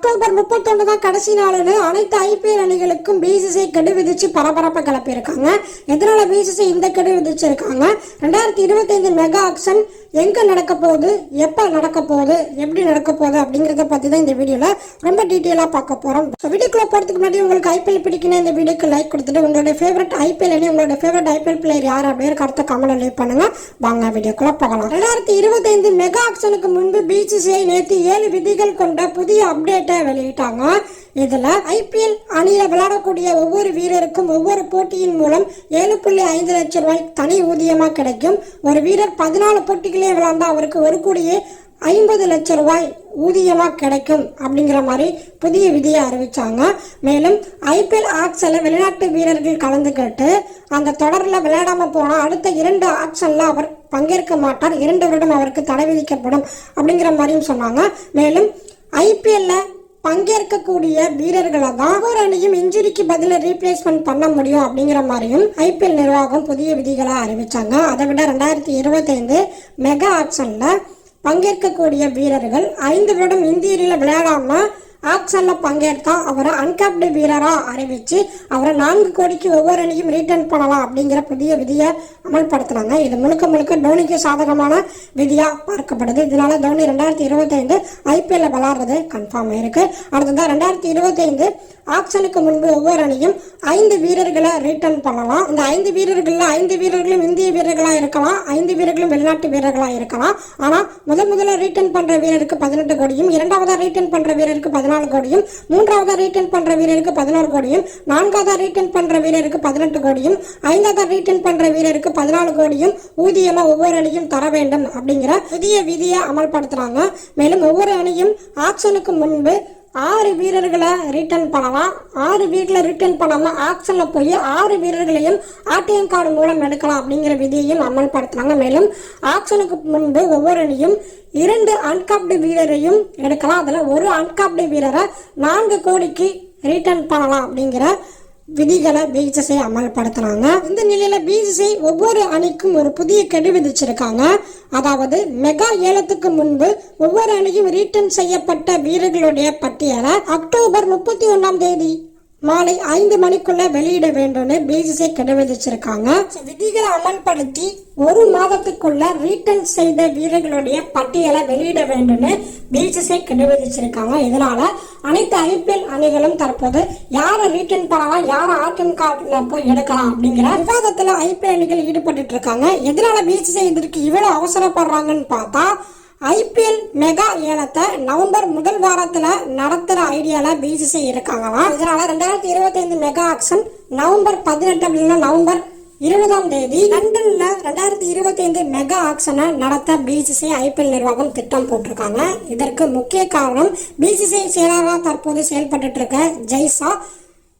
October 31 தான் கடைசி நாள்னு அனைத்து ஐபிஎல் அணிகளுக்கும் பிசிசிஐ கெடு விதிச்சு பரபரப்பை கிளப்பியிருக்காங்க. எதனால பிசிசிஐ இந்த கெடு விதிச்சிருக்காங்க, 2025 மெகா ஆக்ஷன் எங்க நடக்க போகுது, எப்ப நடக்க போகுது, எப்படி நடக்க போகுது அப்படிங்கறத பத்தி தான் இந்த வீடியோல ரொம்ப டீட்டெயிலா பார்க்க போறோம். வீடியோக்குள்ள போறதுக்கு முன்னாடி உங்களுக்கு ஐபிஎல் பிடிக்கணும் இந்த வீடியோக்கு லைக் கொடுத்துட்டு உங்களோட ஃபேவரட் ஐபிஎல் அணி, உங்களோட ஃபேவரட் ஐபிஎல் பிளேயர் யார் அப்படின்னு கருத்தை கமெண்ட்ல லீவ் பண்ணுங்க. வாங்க வீடியோக்குள்ள போகலாம். 2025 மெகா ஆக்ஷனுக்கு முன்பு பிசிசிஐ நேற்று 7 விதிகள் கொண்ட புதிய அப்டேட்டை வெளியிட்டாங்க. இதுல ஐபிஎல் அணியில விளையாடக்கூடிய ஒவ்வொரு வீரருக்கும் ஒவ்வொரு போட்டியின் மூலம் 7.5 லட்சம் ரூபாய் தனி ஊதியமா கிடைக்கும். ஒரு வீரர் 14 போட்டிகளே விளையாண்டா அவருக்கு 1,50 லட்சம் ரூபாய் ஊதியமா கிடைக்கும் அப்படிங்கிற மாதிரி புதிய விதியை அறிவிச்சாங்க. மேலும் ஐபிஎல் ஆக்ஷன்ல வெளிநாட்டு வீரர்கள் கலந்துக்கிட்டு அந்த தொடர்ல விளையாடாம போனா அடுத்த 2 ஆக்ஷன்ல அவர் பங்கேற்க மாட்டார், 2 வருடம் அவருக்கு தடை விதிக்கப்படும் அப்படிங்கிற மாதிரியும் சொன்னாங்க. மேலும் ஐபிஎல்ல பங்கேற்கக்கூடிய வீரர்களை தான் ஒவ்வொரு அணியும் இன்ஜுரிக்கு பதில ரீப்ளேஸ்மெண்ட் பண்ண முடியும் அப்படிங்கிற மாதிரியும் ஐபிஎல் நிர்வாகம் புதிய விதிகளை அறிவிச்சாங்க. அதை விட 2025 மெகா ஆக்ஷன்ல பங்கேற்கக்கூடிய வீரர்கள் 5 வருடம் இந்திய அணியில விளையாடாம ஆக்ஷன்ல பங்கேற்றா அவரை அன்கேப்டு வீரரா அறிவிச்சு அவரை 4 கோடிக்கு ஒவ்வொரு அணியும் ரீட்டர்ன் பண்ணலாம் அப்படிங்கிற புதிய விதியை அமல்படுத்துறாங்க. இது முழுக்க தோனிக்கு சாதகமான விதியா பார்க்கப்படுது. இதனால தோனி 2025 ஐபிஎல் விளையாடுறது கன்ஃபார்ம் ஆயிருக்கு. அடுத்ததான் 2025 ஆக்ஷனுக்கு முன்பு ஒவ்வொரு அணியும் 5 வீரர்களை ரீட்டர்ன் பண்ணலாம். இந்த 5 வீரர்கள்ல 5 வீரர்களும் இந்திய வீரர்களா இருக்கலாம், 5 வீரர்களும் வெளிநாட்டு வீரர்களா இருக்கலாம். ஆனா முதல்ல ரீட்டர்ன் பண்ற வீரருக்கு 18 கோடியும், இரண்டாவதா ரீட்டர்ன் பண்ற வீரருக்கு 14 கோடியும், மூன்றாவதா ரீட்டர்ன் பண்ற வீரருக்கு 11 கோடியும், நான்காவதா ரீட்டர்ன் பண்ற வீரருக்கு 18 கோடியும், ஐந்தாவதா ரீட்டர்ன் பண்ற வீரருக்கு 14 கோடியும் ஊதியமா ஒவ்வொரு அணியும் தர வேண்டும் அப்படிங்கிற புதிய விதியை அமல்படுத்துறாங்க. மேலும் ஒவ்வொரு அணியும் ஆக்ஷனுக்கு முன்பு 6 வீரர்களை ரிட்டர்ன் பண்ணலாம். 6 வீரர்களை ரிட்டர்ன் பண்ணாம ஆக்ஷன்ல போய் 6 வீரர்களையும் ஆர்டிஎம் கார்டு மூலம் எடுக்கலாம் அப்படிங்கிற விதியையும் அமல்படுத்துறாங்க. மேலும் ஆக்ஷனுக்கு முன்பு ஒவ்வொரு அணியும் 2 அன்காப்டு வீரரையும் எடுக்கலாம். அதுல ஒரு அன்காப்டு வீரரை 4 கோடிக்கு ரிட்டர்ன் பண்ணலாம் அப்படிங்கிற விதிகளை பிசிசிஐ அமல்படுத்துறாங்க. இந்த நிலையில பிசிசிஐ ஒவ்வொரு அணிக்கும் ஒரு புதிய கெடு விதிச்சிருக்காங்க. அதாவது மெகா ஏலத்துக்கு முன்பு ஒவ்வொரு அணியும் ரீட்டர்ன் செய்யப்பட்ட வீரர்களுடைய பட்டியலை அக்டோபர் 31ஆம் தேதி மாலை 5 மணிக்குள்ள வெளியிட வேண்டும் பிசிசிஐ கெடு விதிச்சிருக்காங்க. விதிகளை அமல்படுத்தி 1 மாதத்துக்குள்ள ரீட்டர்ன் செய்த வீரர்களுடைய பட்டியலை வெளியிட வேண்டும் பிசிசிஐ கெடு விதிச்சிருக்காங்க. இதனால அனைத்து ஐபிஎல் அணிகளும் தற்போது யாரை ரீட்டர்ன் பண்ணலாம், யாரை ஆர்டிஎம் கார்டுல போய் எடுக்கலாம் அப்படிங்கிற விவாதத்துல ஐபிஎல் அணிகள் ஈடுபட்டு இருக்காங்க. எதனால பிசிசிஐ இதற்கு இவ்வளவு அவசரப்படுறாங்கன்னு பார்த்தா, ஐபிஎல் மெகா ஏலத்தை நவம்பர் முதல் வாரத்துல நடத்துற ஐடியால பிசிசிஐ இருக்காங்களாம். இதனால 2025 மெகா ஆக்ஷன் நவம்பர் 18 அப்படின்னா நவம்பர் 20ஆம் தேதி லண்டன்ல 2025 மெகா ஆக்ஷனை நடத்த பிசிசிஐ ஐபிஎல் நிர்வாகம் திட்டம் போட்டிருக்காங்க. இதற்கு முக்கிய காரணம் பிசிசிஐ செயலாளராக தற்போது செயல்பட்டு இருக்க ஜெய்சா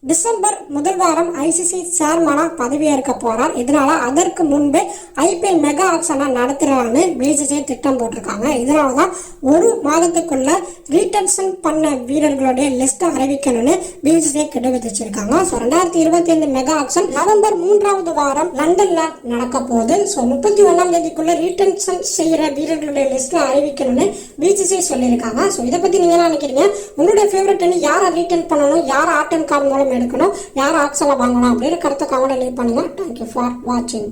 டிசம்பர் முதல் வாரம் ஐசிசி சேர்மனா பதவியேற்க போறார். இதனால அதற்கு முன்பே ஐபிஎல் மெகா ஆக்ஷனை நடத்துறான்னு பிசிசிஐ திட்டம் போட்டிருக்காங்க. இதனாலதான் 1 மாதத்துக்குள்ள ரீட்டர்ன் பண்ண வீரர்களுடைய லிஸ்ட் அறிவிக்கணும்னு பிசிசிஐ கெடு விதிச்சிருக்காங்க. 2025 மெகா ஆக்ஷன் நவம்பர் 3ஆவது வாரம் லண்டன்ல நடக்க போகுது. 31ஆம் தேதிக்குள்ள ரீட்டர்ன் செய்யற வீரர்களுடைய லிஸ்ட் அறிவிக்கணும்னு பிசிசிஐ சொல்லியிருக்காங்க. இதை பத்தி நீங்க என்ன நினைக்கிறீங்க? உங்களுடைய ஃபேவரட் அணி யாரை ரீட்டர்ன் பண்ணணும், யாரை ஆர்டிஎம் கார்டு மூலம் எடுக்கணும், யார் ஆக்ஷன்ல வாங்கணும் அப்படின்னு கருத்தை கமெண்ட்ல லீவ் பண்ணுங்க. தேங்க்யூ ஃபார் வாட்சிங்.